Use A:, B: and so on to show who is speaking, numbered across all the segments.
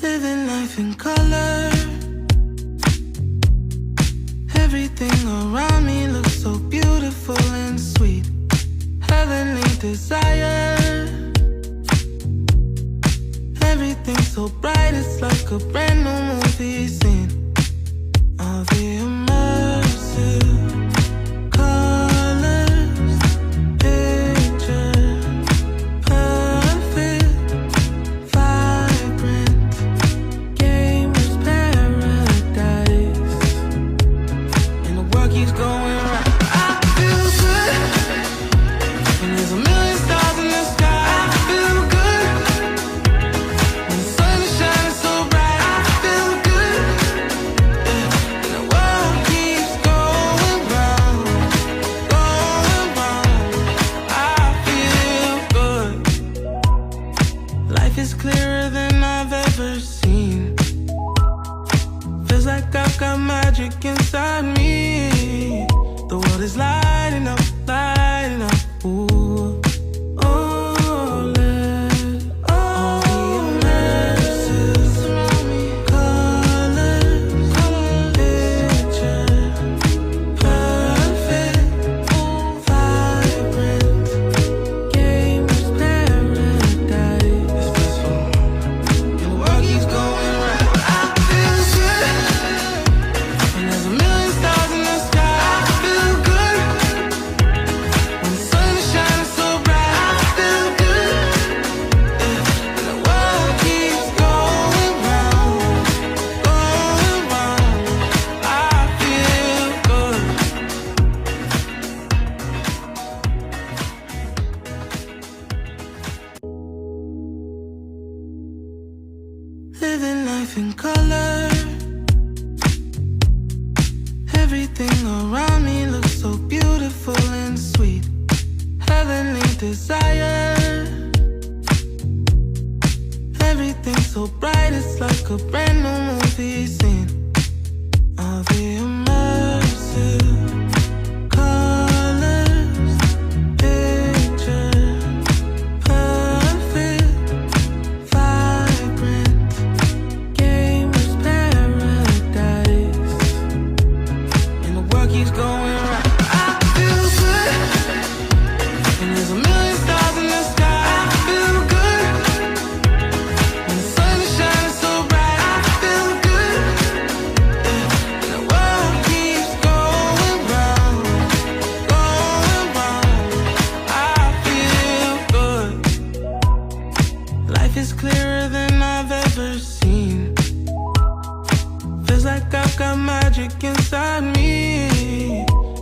A: Living life in color. Everything around me looks so beautiful and sweet. Heavenly desire. Everything so bright, it's like a brand new movie scene. All the immersive colors, picture perfect, vibrant, gamer's paradise. And the world keeps going right. I feel good, and there's a million stars in the sky. I feel good, when the sun is shining so bright. I feel good, and the world keeps going round, going round. I feel good. Life is clearer than I've ever seen. Feels like I've got magic inside me. The world is lighting up, lighting up. Ooh. Oh, let all the immersive colors, picture perfect, vibrant, gamer's paradise. It's blissful, and the world keeps going right. I feel good, and there's a million stars in the sky. I feel good, when the sun is shining so bright. I feel good, and the world keeps going round, going round. I feel good. Living life in color. Everything around me looks so beautiful and sweet. Heavenly desire. Everything so bright, it's like a brand new movie scene. All the immersive colors, picture perfect, vibrant, gamer's paradise. And the world keeps going right. I feel good, and there's a million stars in the sky. I feel good, when the sun is shining so bright. I feel good, and the world keeps going round, going round. I feel good. Life is clearer than I've ever seen. Feels like I've got magic inside me.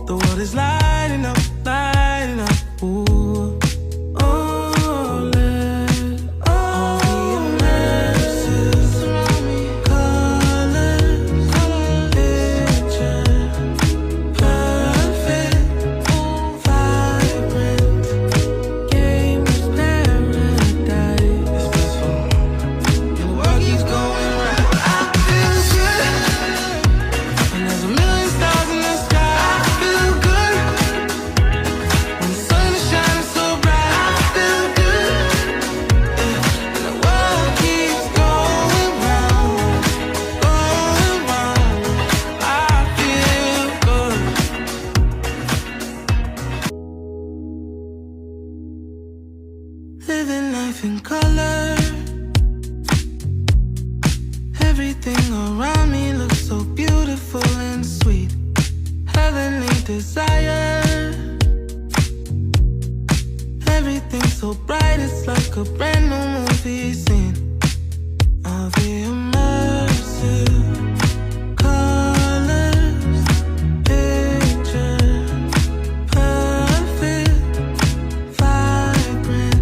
A: The world is lighting up, lighting up. Ooh. Oh, let all the immersive colors, picture perfect, vibrant, gamer's paradise. It's blissful, and the world keeps going right. I feel good, and there's a million stars in the sky. I feel good, when the sun is shining so bright. I feel good, and the world keeps going round, going round. I feel good. Living life in color. Everything around me looks so beautiful and sweet. Heavenly desire. Everything so bright, it's like a brand new movie scene. All the immersive colors, picture perfect, vibrant,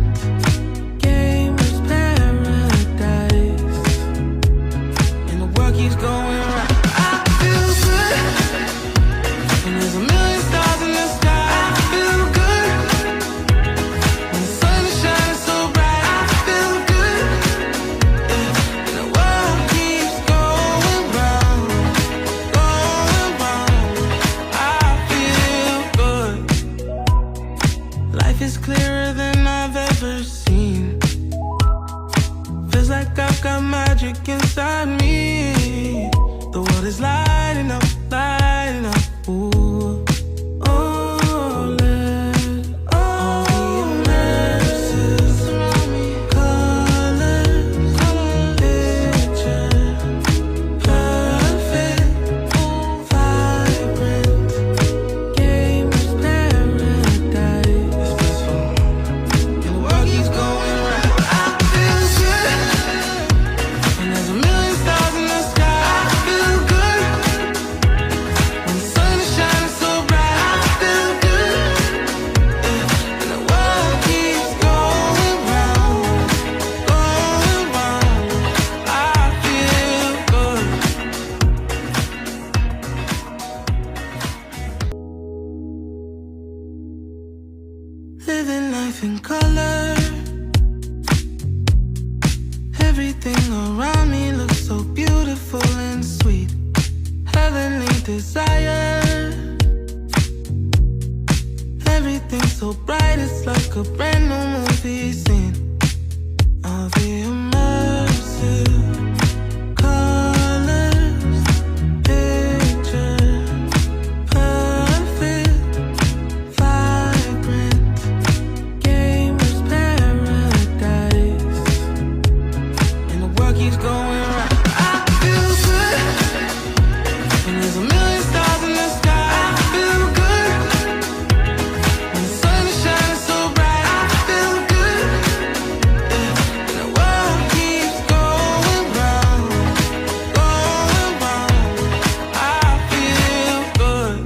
A: gamer's paradise. And the world keeps going right. I feel good, and there's a million stars in the sky. I feel good, when the sun is shining so bright. I feel good, Feels like I've got magic inside me. The world is lighting up, lighting up. Ooh. Oh, let all the immersive colors, picture, perfect, vibrant, gamer's paradise. And the world keeps going right. I feel good, and there's a million stars in the sky. I feel good when the sun is shining so bright. I feel good, and the world keeps going round, going round. I feel good. Living life in color. Everything around me looks so beautiful and sweet. Heavenly desire. Everything's so bright, it's like a brand new movie scene. All the immersive colors, picture, perfect, vibrant, gamer's paradise. And the world keeps going right. I feel good, and there's a million stars in the sky. I feel good when the sun is shining so bright. I feel good, and the world keeps going round, going round. I feel good.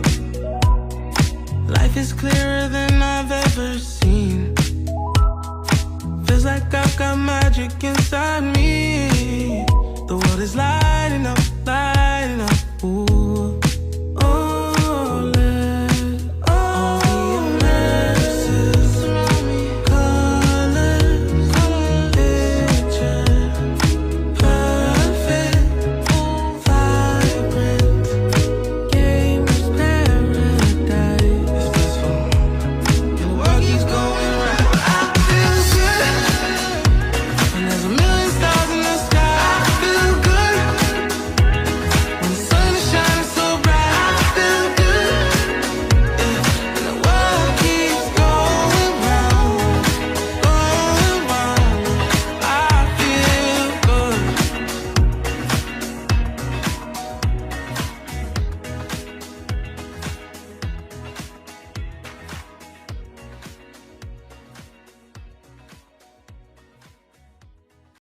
A: Life is clearer than I've ever seen. Feels like I've got magic inside me. The world is lighting up,